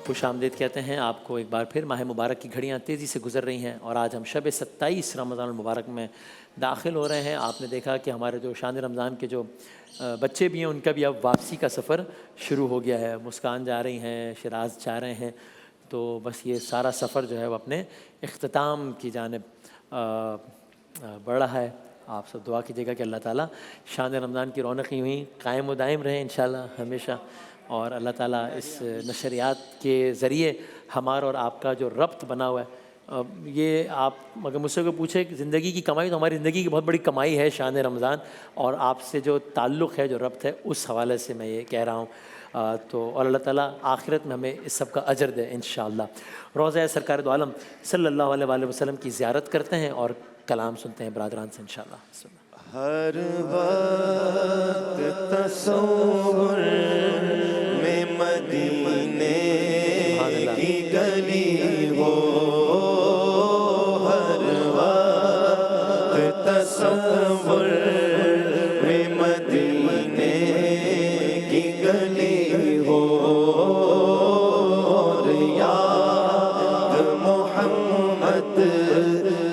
خوش آمدید کہتے ہیں آپ کو ایک بار پھر۔ ماہ مبارک کی گھڑیاں تیزی سے گزر رہی ہیں اور آج ہم شب 27 رمضان المبارک میں داخل ہو رہے ہیں۔ آپ نے دیکھا کہ ہمارے جو شان رمضان کے جو بچے بھی ہیں ان کا بھی اب واپسی کا سفر شروع ہو گیا ہے۔ مسکان جا رہی ہیں، شراز جا رہے ہیں، تو بس یہ سارا سفر جو ہے وہ اپنے اختتام کی جانب بڑھ رہا ہے۔ آپ سب دعا کیجیے گا کہ اللہ تعالیٰ شان رمضان کی رونقیں ہوئی قائم و دائم رہیں انشاءاللہ ہمیشہ، اور اللہ تعالیٰ اس نشریات کے ذریعے ہمارا اور آپ کا جو ربط بنا ہوا ہے، یہ آپ اگر مجھ سے کوئی پوچھے کہ زندگی کی کمائی، تو ہماری زندگی کی بہت بڑی کمائی ہے شان رمضان، اور آپ سے جو تعلق ہے، جو ربط ہے، اس حوالے سے میں یہ کہہ رہا ہوں۔ تو اور اللہ تعالیٰ آخرت میں ہمیں اس سب کا اجر دے انشاءاللہ۔ روضہ سرکار دو عالم صلی اللہ علیہ وآلہ وسلم کی زیارت کرتے ہیں اور کلام سنتے ہیں برادران سے انشاءاللہ۔ ہر وقت تصور میں مدینے کی گلی ہو، ہر وقت تصور میں مدینے کی گلی ہو، اور یاد محمد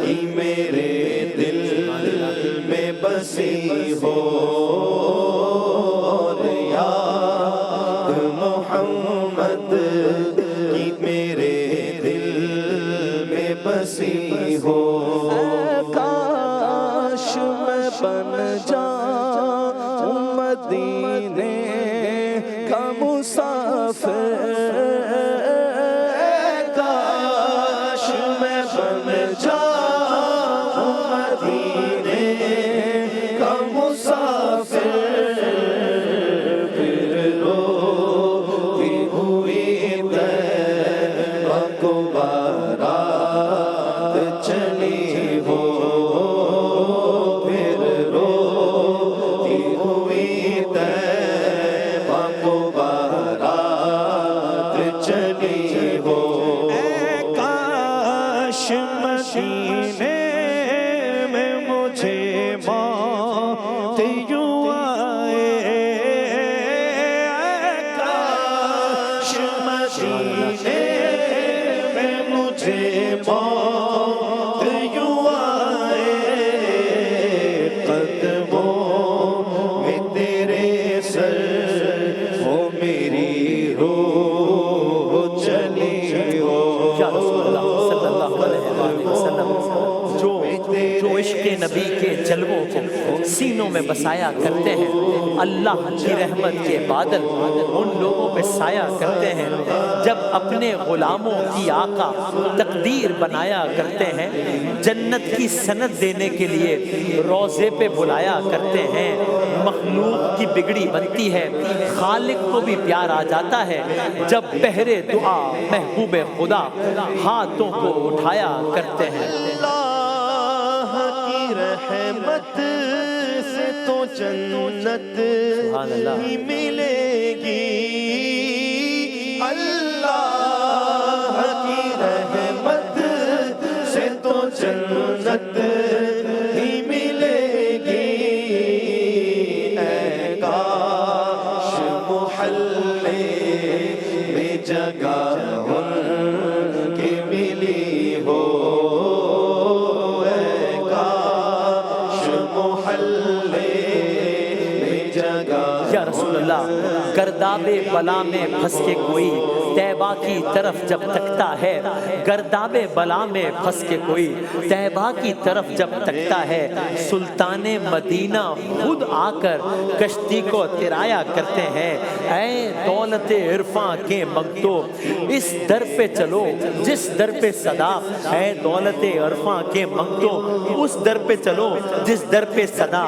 کی میرے دل میں بسی ہو، اور یاد محمد کی میرے دل میں بسی ہو۔ کاش میں بن جاؤں مدینے کا مسافر، کاش میں بن جاؤں مدینے کا مسافر، پھر روتی ہوئی طیبہ کو بارات چلی ہو، پھر روتی ہوئی طیبہ کو بارات چلی ہو۔ کاش مدینے میں مجھے موت یوں آئے، کاش مدینے میں مجھے موت یوں آئے، قدموں میں تیرے سر ہو میری روح چلی ہو۔ یا رسول اللہ صلی اللہ علیہ وآلہ وسلم، جو عشق نبی کے جلووں کو سینوں میں بسایا کرتے ہیں، اللہ کی رحمت کے بادل ان لوگوں پہ سایہ کرتے ہیں، جب اپنے غلاموں کی آقا تقدیر بنایا کرتے ہیں، جنت کی سند دینے کے لیے روضے پہ بلایا کرتے ہیں، مخلوق کی بگڑی بنتی ہے، خالق کو بھی پیار آ جاتا ہے، جب پہرے دعا محبوب خدا ہاتھوں کو اٹھایا کرتے ہیں۔ اللہ کی رحمت سے تو جنت ہی ملے گی، اللہ کی رحمت سے تو جنت ہی ملے گی، اے کاش محلے میں جگہ ان کے ملی ہو، اے کاش محلے میں جگہ۔ یا رسول اللہ، گرداب بلا میں پھنس کے کوئی طیبہ کی طرف جب تکتا ہے، گرداب بلا میں پھنس کے کوئی طیبہ کی طرف جب تکتا ہے، سلطان مدینہ خود آ کر کشتی کو ترایا کرتے ہیں، اے دولت عرفاں کے منگتو اس در پہ چلو جس در پہ صدا، اے دولت عرفاں کے منگتو اس در پہ چلو جس در پہ صدا،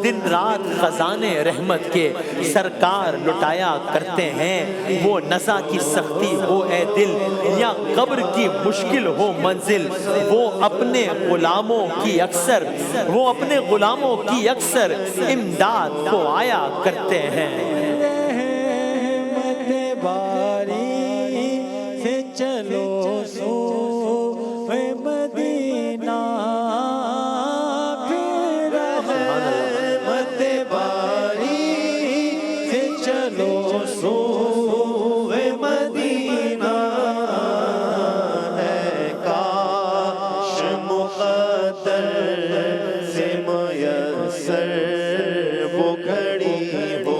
دن رات خزانے رحمت کے سرکار لٹایا کرتے ہیں، وہ نزا کی سختی ہو اے دل یا قبر کی مشکل ہو منزل، وہ اپنے غلاموں کی اکثر امداد کو آیا کرتے ہیں۔ رحمت باری سے چلو سو مدینہ، پھر رحمت باری سے چلو سو مدینہ، مقدر سے میسر وہ گھڑی ہو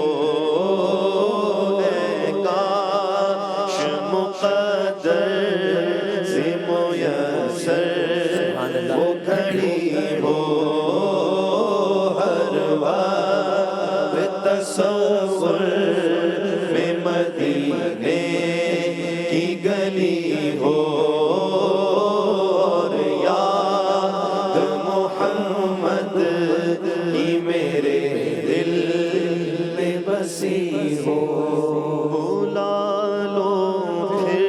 اے کاش مقدر سے میسر وہ گھڑی ہو ہر وقت تصور میں مدینے کی گلی ہو اور یاد محمد کی میرے دل میں بسی ہو بلا لو پھر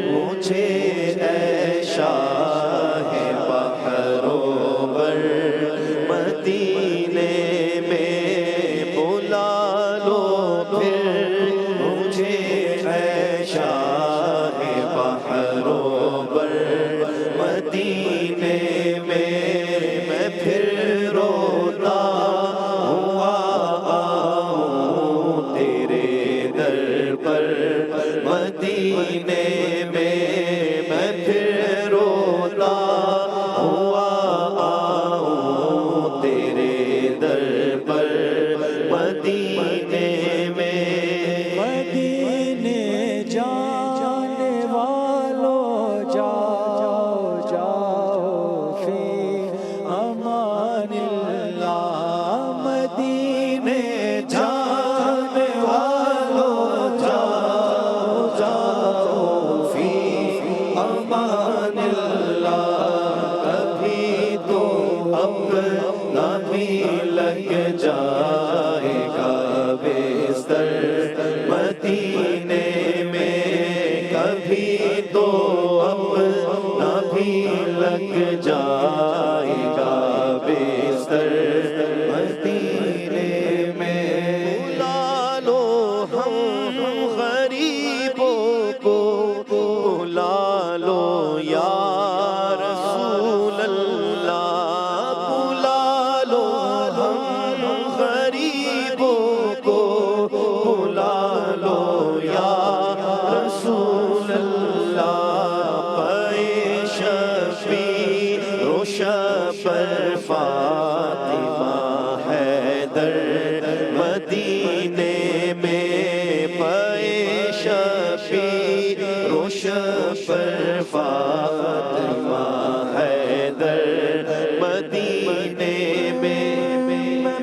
مجھے اے شاہ بحر و بر مدینے میں بلا لو پھر مجھے اے شاہ بحر و بر مدینے میں پھر روتا ہوا آؤں تیرے در پر مدینے میں پھر روتا ہوا آؤں تیرے در پر مدینے میں مدینے جانے والوں جاؤ جاؤ فی امان اللہ مدینے جانے والوں جاؤ جاؤ فی امان اللہ کبھی تو اپنا بھی لگ جائے گا بستر مدینے میں کبھی تو اپنا بھی لگ جائے گا بستر مدینے میں بلا لو ہم غریبوں کو بلا لو یا رسول اللہ بلا لو ہم غریبوں کو بلا لو یا رسول اللہ پائے شفیع روشن فاطمہ حیدر مدینے میں پائے شفیع روشن فاطمہ حیدر مدینے میں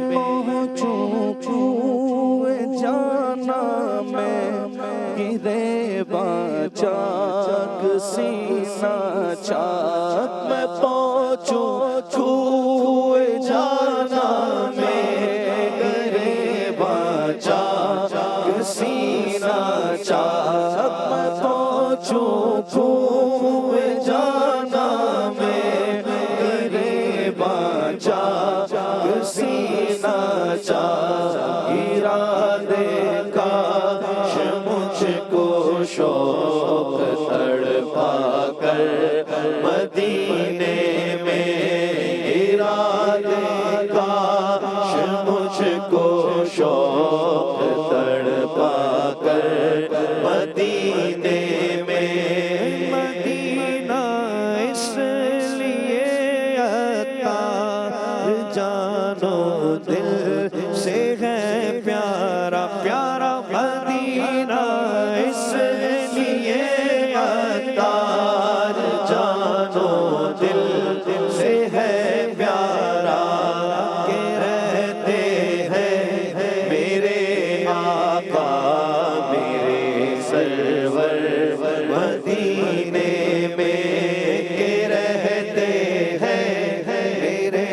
پہنچوں چھوئے جانا میں گرے باچاک سینہ چاک میں پہنچوں چھوئے جانا میں گرے باچاک سینہ چاک میں پہنچوں چھوئے جانا میں گرے باچاک سینہ چاک ارادے کاش مجھ کو شوق تڑپا کر مدینے میں ارادے کاش مجھ کو شوق تڑپا کر مدینے میں مدینہ اس لیے عطار جانو دل سے ہے پیارا پیارا مدینہ اس لیے عطار جانو دل سے ہے پیارا کہ رہتے ہیں میرے آقا میرے سرور مدینے میں کہ رہتے ہیں میرے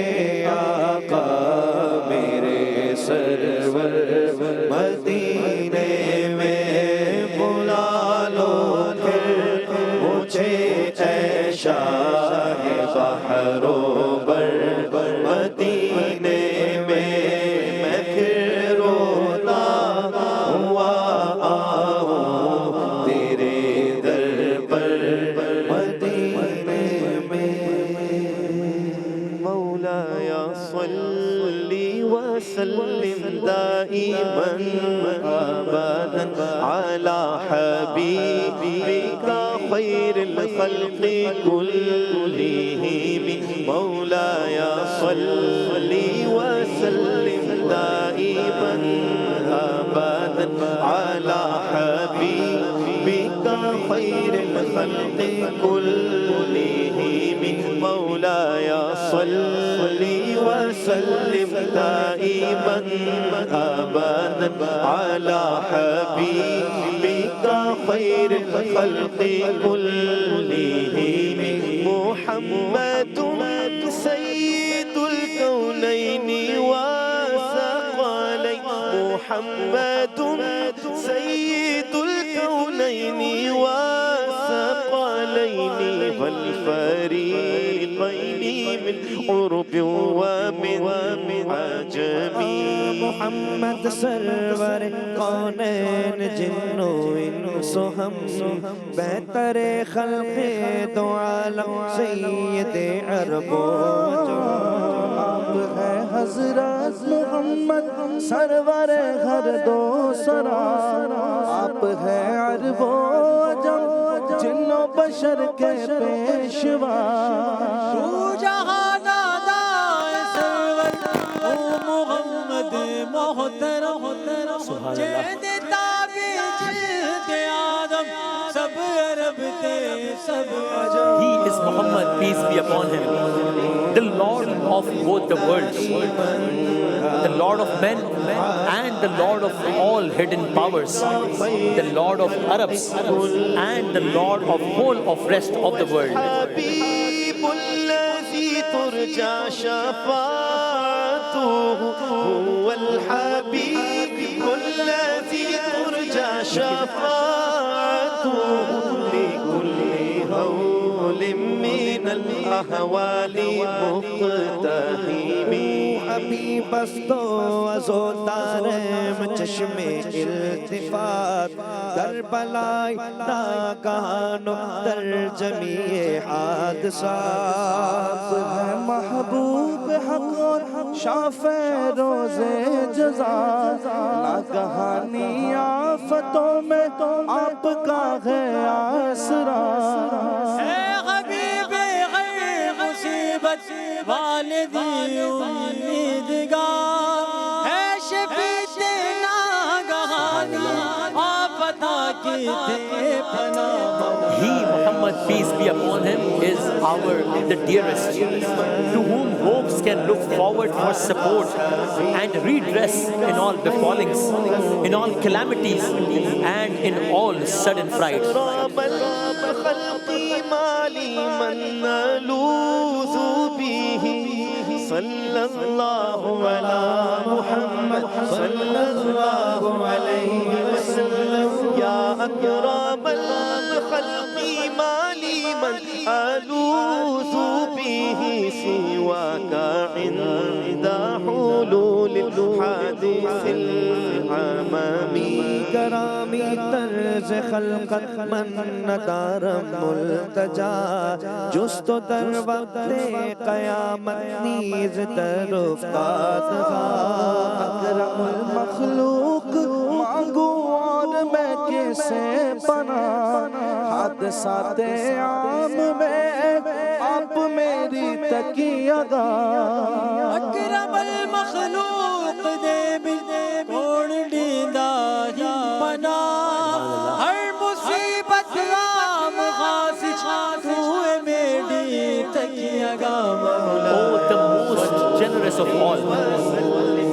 آقا میرے سرور مدینے میں بلا لو پھر مجھے اے شاہ بحر و بر مدینے میں پھر روتا ہوا آؤں تیرے در پر مدینے میں مولاي صل وسلم دائما ابدا على حبيبك خير الخلق كلهم مولاي صلی وسلم دائما أبدا على حبيبك خير الخلق كلهم مولاي صلي وسلم دائما أبدا على حبيبك خير الخلق كلهم محمد سيد الكونين والثقلين محمد سيد الكونين والثقلين والفريقين من عرب ومن عجم محمد سرور کونین جن و انس و ہم بہتر خلق دو عالم سید عرب و عجم آپ ہے حضرت محمد سرور ہر دو سرا آپ ہے عرب و عجم جن و بشر کے پیشوا He is Muhammad, peace be upon him, the Lord of both the worlds, the Lord of men and the Lord of all hidden powers, the Lord of Arabs and the Lord of whole of rest of the world. حبيب الذي ترجى شفاعته هو الحبيب الذي ترجى شفاعته لكل هول من الأهوال مقتحم حبیب است و دارم چشم التفات در بلای ناگہان و در جمیع حادثات ہے محبوب حق اور شافع روز جزا ناگہانی آفتوں میں آپ کا ہے آسرا والدی امیدگار ہے شفیع ناگہانی آفت کی پناہ. He, Muhammad, peace be upon him, is the dearest, to whom hopes can look forward for support and redress in all befallings, in all calamities, and in all sudden frights. صلى الله على محمد صلى الله عليه وسلم يا أكرم الخلق ما لي من ألوذ به سواك عند حلول الحادث العمامي کرامی طرز خلقت من ندارم ملتجا جست و در وقت قیامت نیز در افتاد اکرم المخلوق مانگو اور میں کسے پناہ حادثات عام میں آپ میری تکیہ گاہ اکرم المخلوق دے بوڑ ڈیندہ ہی پناہ ہر مصیبت غام خاص ہوئے میری تکیہ گاہ. Oh, the most generous of all,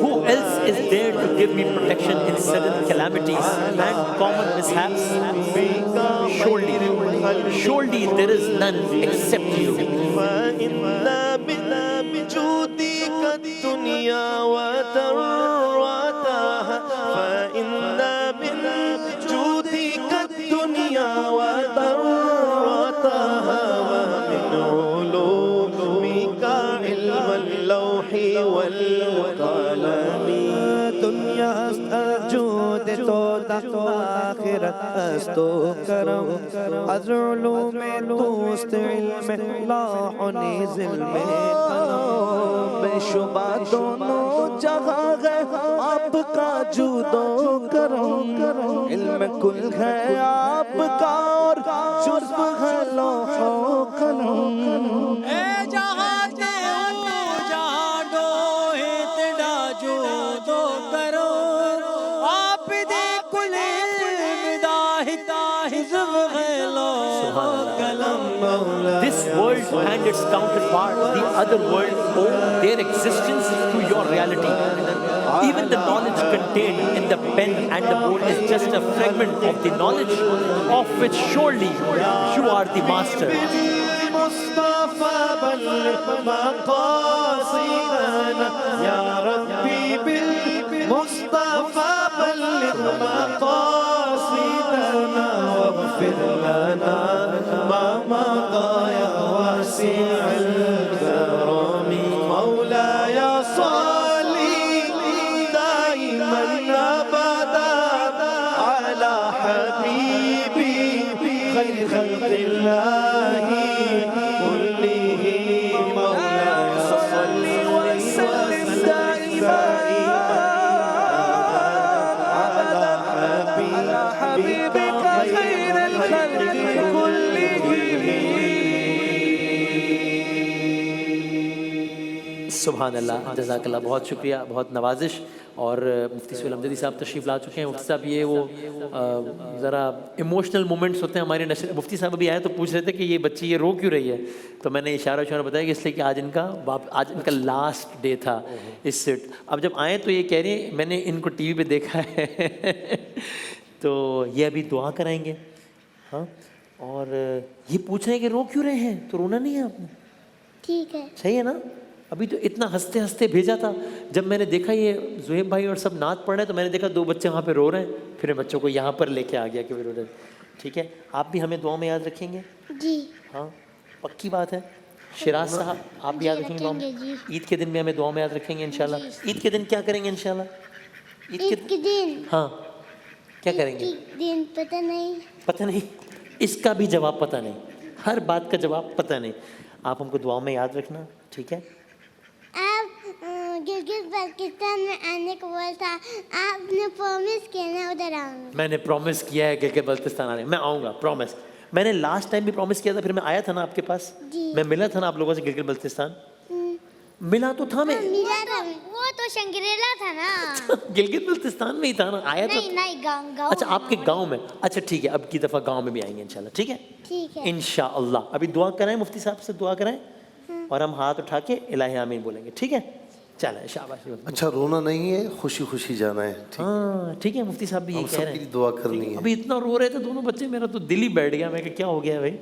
who else is there to give me protection in sudden calamities and common mishaps? Surely there is none except you. بجودك الدنيا وذرتها فإن من جودك الدنيا وذرتها ومن علومك علم اللوح والقلم دنیا است جود تو آخرت است و کرم از علوم دوست علم لاح و نیز علم قلم بے شبہ دونوں جہاں ہے آپ کا جود و کرم علم کل ہے آپ کا اور جزو ہے لوح و قلم. اے جہاں تے او جہاں and its counterpart, the other world, owe their existence to your reality. Even the knowledge contained in the pen and the board is just a fragment of the knowledge of which surely you are the master. مصطفى بلغ مقاصدنا يا ربي بالمصطفى بلغ مقاصدنا واغفر لنا ما مضى يا واسع الكرم مولاي صل دائما ابدا على حبيبي خير خلق الله سبحان اللہ، جزاک اللہ، بہت شکریہ، بہت نوازش. اور مفتی سہیل امجدی صاحب تشریف لا چکے ہیں. مفتی صاحب یہ وہ ذرا ایموشنل مومنٹس ہوتے ہیں ہمارے نشر. مفتی صاحب ابھی آئے تو پوچھ رہے تھے کہ یہ بچی یہ رو کیوں رہی ہے، تو میں نے اشارہ بتایا کہ اس لیے کہ آج ان کا لاسٹ ڈے تھا اس سیٹ. اب جب آئیں تو یہ کہہ رہی ہیں میں نے ان کو ٹی وی پہ دیکھا ہے تو یہ ابھی دعا کرائیں گے. ہاں، اور یہ پوچھ رہے ہیں کہ رو کیوں رہے ہیں، تو رونا نہیں ہے آپ نے؟ ٹھیک ہے، صحیح ہے نا. ابھی تو اتنا ہنستے ہنستے بھیجا تھا. جب میں نے دیکھا یہ زہیب بھائی اور سب نعت پڑھ رہے ہیں تو میں نے دیکھا 2 بچے وہاں پہ رو رہے ہیں، پھر میں بچوں کو یہاں پر لے کے آ گیا کہ وہ رو رہے ہیں. ٹھیک ہے، آپ بھی ہمیں دعا میں یاد رکھیں گے؟ جی ہاں پکی بات ہے. شیراز صاحب آپ بھی یاد رکھیں گے دعا میں؟ عید کے دن بھی ہمیں دعا میں یاد رکھیں گے انشاءاللہ. عید کے دن کیا کریں گے انشاءاللہ؟ عید کے دن ہاں کیا کریں گے؟ دن پتہ نہیں. پتہ نہیں، اس کا بھی جواب پتہ نہیں، ہر بات کا جواب پتہ نہیں. آپ ہم کو دعا میں یاد رکھنا، ٹھیک ہے؟ آپ گلگت بلتستان میں آنے کو بولا تھا، آپ نے پرومس کیا نا ادھر آؤں گا. میں نے پرومس کیا ہے گلگت بلتستان آنے، میں آؤں گا، پرومس. میں نے لاسٹ ٹائم بھی پرومس کیا تھا، پھر میں آیا تھا نا آپ کے پاس، میں ملا تھا نا آپ لوگوں سے گلگت بلتستان، ملا تو تھا میں. ملا تھا، وہ تو شنگریلا تھا نا. گلگت بلتستان میں ہی تھا نا، آیا تھا. نہیں گاؤں. اچھا آپ کے گاؤں میں، اچھا ٹھیک ہے، اب کی دفعہ گاؤں میں بھی آئیں گے انشاءاللہ. ٹھیک ہے ٹھیک ہے انشاءاللہ. ابھی دعا کرائیں، مفتی صاحب سے دعا کرائیں اور ہم ہاتھ اٹھا کے الہی آمین بولیں گے. ٹھیک ہے چلیں شاباش. اچھا رونا نہیں ہے، خوشی خوشی جانا ہے. ہاں ٹھیک ہے، مفتی صاحب بھی یہ کہہ رہے ہیں. دعا کرنی ہے. ابھی اتنا رو رہے تھے دونوں بچے، میرا تو دل ہی بیٹھ گیا. میں کہ کیا ہو گیا بھائی،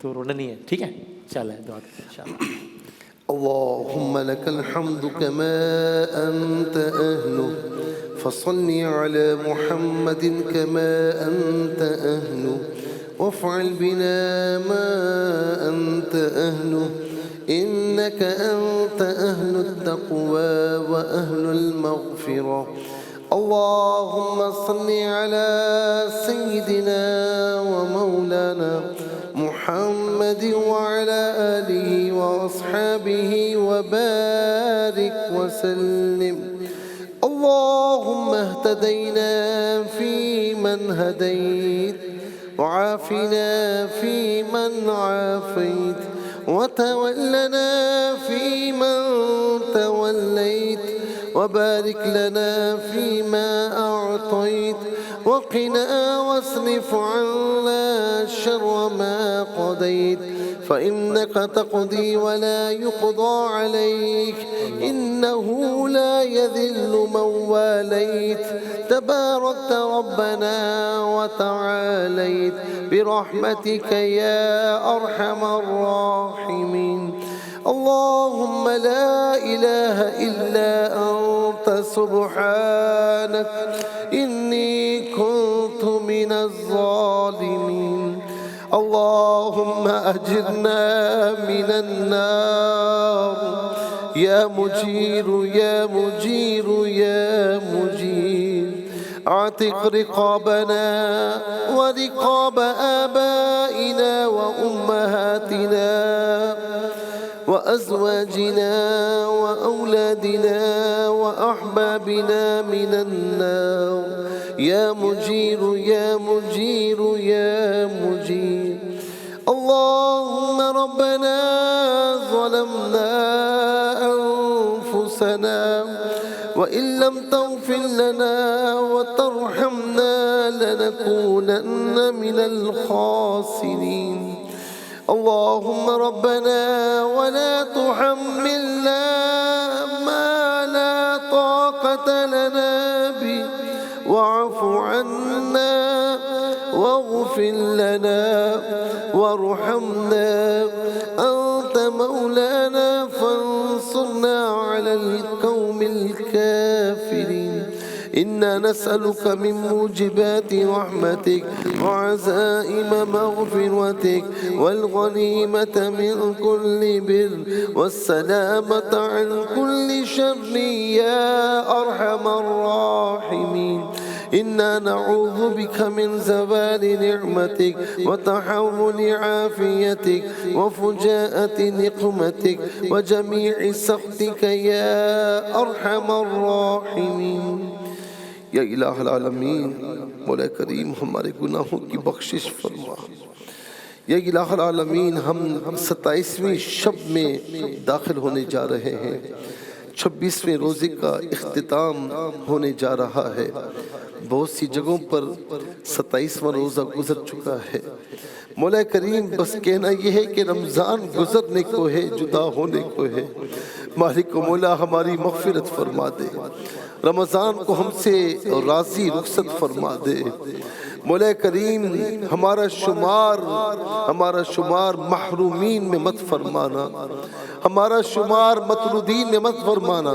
تو رونا نہیں ہے. ٹھیک ہے چلیں دعا کریں انشاءاللہ. اللهم لك الحمد كما أنت أهله فصل على محمد كما أنت أهله وافعل بنا ما أنت أهله إنك أنت أهل التقوى وأهل المغفرة. اللهم صل على سيدنا ومولانا محمد وعلى آله وأصحابه وبارك وسلم. اللهم اهتدينا فيمن هديت وعافنا فيمن عافيت وتولنا فيمن توليت وبارك لنا فيما أعطيت وقنا واصرف عنا شر ما قضيت فإنك تقضي ولا يقضى عليك إنه لا يذل من واليت تباركت ربنا وتعاليت برحمتك يا أرحم الراحمين. اللهم لا إله إلا أنت سبحانك إني كنت من الظالمين. اللهم أجرنا من النار يا مجير يا مجير يا مجير. اعتق رقابنا ورقاب آبائنا وأمهاتنا وأزواجنا وأولادنا وأحبابنا من النار يا مجير يا مجير يا مجير. اللهم ربنا ظلمنا أنفسنا وإن لم تغفر لنا وترحمنا لنكونن من الخاسرين. اللهم ربنا ولا تحملنا ما لا طاقة لنا به واعف عنا واغفر لنا وارحمنا أنت مولانا فانصرنا على القوم الكافرين إنا نسألك من موجبات رحمتك وعزائم مغفرتك والغنيمة من كل بر والسلامة عن كل شر يا أرحم الراحمين إنا نعوذ بك من زوال نعمتك وتحول عافيتك وفجاءة نقمتك وجميع سخطك يا أرحم الراحمين یا الہ العالمین مولا کریم ہمارے گناہوں کی بخشش فرما۔ یا الہ العالمین ہم 27ویں شب میں داخل ہونے جا رہے ہیں، 26ویں روزے کا اختتام ہونے جا رہا ہے۔ بہت سی جگہوں پر 27واں روزہ گزر چکا ہے۔ مولا کریم بس کہنا یہ ہے کہ رمضان گزرنے کو ہے، جدا ہونے کو ہے۔ مالک و مولا ہماری مغفرت فرما دے، رمضان کو ہم سے راضی رخصت فرما دے۔ مولا کریم ہمارا شمار محرومین میں مت فرمانا، ہمارا شمار مطرودین میں مت فرمانا،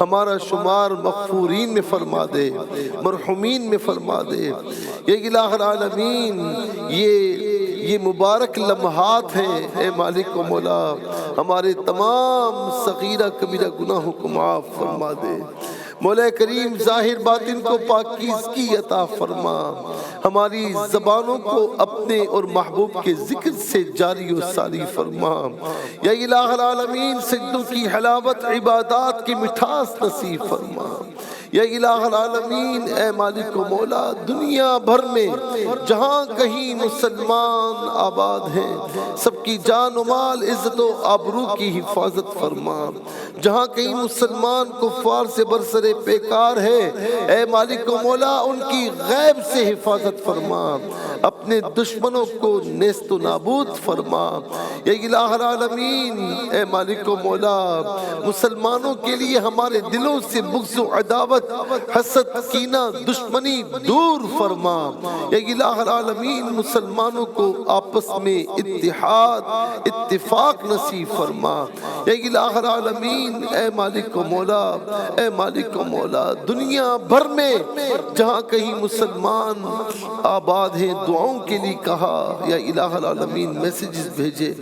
ہمارا شمار مغفورین میں فرما دے، مرحومین میں فرما دے۔ یا الہ العالمین یہ مبارک لمحات ہیں، اے مالک و مولا ہمارے تمام صغیرہ کبیرہ گناہوں کو معاف فرما دے۔ مولا کریم ظاہر باطن کو پاکیزگی عطا فرما، ہماری زبانوں کو اپنے اور محبوب کے ذکر سے جاری و ساری فرما۔ یا الہ العالمین سجدوں کی حلاوت، عبادات کی مٹھاس نصیب فرما۔ یا الہ العالمین اے مالک و مولا دنیا بھر میں جہاں کہیں مسلمان آباد ہیں سب کی جان و مال، عزت و آبرو کی حفاظت فرما۔ جہاں کہیں مسلمان کفار سے برسر پیکار ہے اے مالک و مولا ان کی غیب سے حفاظت فرما، اپنے دشمنوں کو نیست و نابود فرما۔ یا الہ العالمین اے مالک و مولا مسلمانوں کے لیے ہمارے دلوں سے بغض و عداوت، حسد، کینہ، دشمنی دور فرما۔ یا الہ العالمین مسلمانوں کو آپس میں اتحاد، اتفاق نصیب فرما۔ یا الہ العالمین اے مالک و مولا، اے مالک و مولا دنیا بھر میں جہاں کہیں مسلمان آباد ہیں دعاؤں کے لیے کہا یا الہ العالمین میسیجز بھیجے،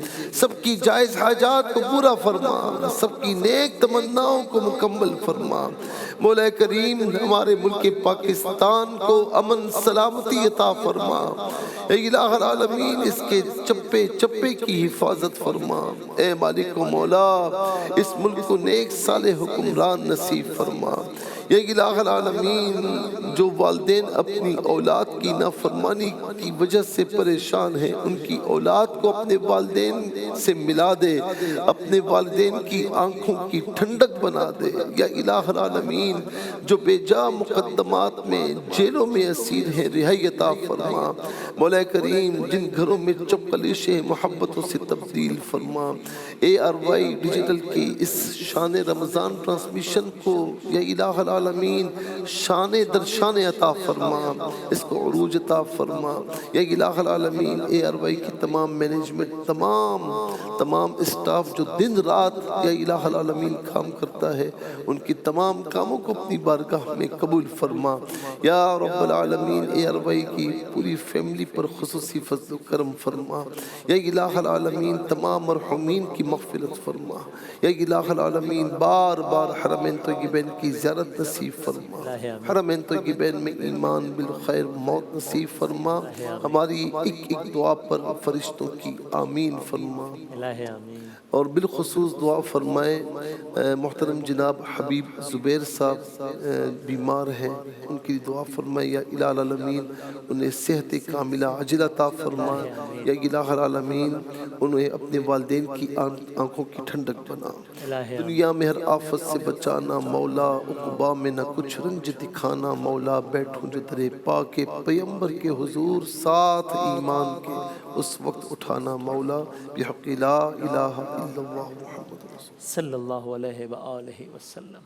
سب کی جائز حاجات کو پورا فرما، سب کی نیک تمناؤں کو مکمل فرما۔ مولا کریم ہمارے ملک پاکستان کو امن سلامتی عطا فرما۔ اے الہ العالمین اس کے چپے چپے کی حفاظت فرما۔ اے مالک و مولا اس ملک کو نیک صالح حکمران نصیب فرما۔ یا الہ العالمین جو والدین اپنی اولاد کی نافرمانی کی وجہ سے پریشان ہیں ان کی اولاد کو اپنے والدین سے ملا دے، اپنے والدین کی آنکھوں کی ٹھنڈک بنا دے۔ یا الہ العالمین جو بے جا مقدمات میں جیلوں میں اسیر ہیں رہائی عطا فرما۔ مولا کریم جن گھروں میں چپ کلیشیں محبتوں سے تبدیل فرما۔ ARY ڈیجیٹل کی اس شان رمضان ٹرانسمیشن کو یا الہ العالمین شان در شان عطا فرما، اس کو عروج عطا فرما۔ یا الہ العالمین ARY کی تمام مینجمنٹ، تمام اسٹاف جو دن رات یا الہ العالمین کام کرتا ہے ان کی تمام کاموں کو اپنی بارگاہ میں قبول فرما۔ یا رب العالمین ARY کی پوری فیملی پر خصوصی فضل و کرم فرما۔ یا الہ العالمین تمام مرحومین کی مغفرت فرما۔ یا الہ العالمین بار بار حرمین طیبین کی زیارت نصیب فرما، حرمین طیبین میں ایمان بالخیر موت نصیب فرما۔ ہماری ایک دعا پر فرشتوں کی آمین فرما۔ اور بالخصوص دعا فرمائے محترم جناب حبیب زبیر صاحب بیمار ہیں، ان کی دعا فرمائے یا الہ العالمین انہیں صحت کاملہ عاجلہ عطا فرما۔ یا الہ العالمین انہیں اپنے والدین کی آنکھوں کی ٹھنڈک بنا، دنیا میں ہر آفت سے بچانا مولا، عقبہ میں نہ کچھ رنج دکھانا مولا، بیٹھوں جو درے پاک پیغمبر کے حضور ساتھ ایمان کے اس وقت اٹھانا مولا، بحق لا الہ الا اللہ محمد رسول صلی اللہ علیہ وآلہ وسلم۔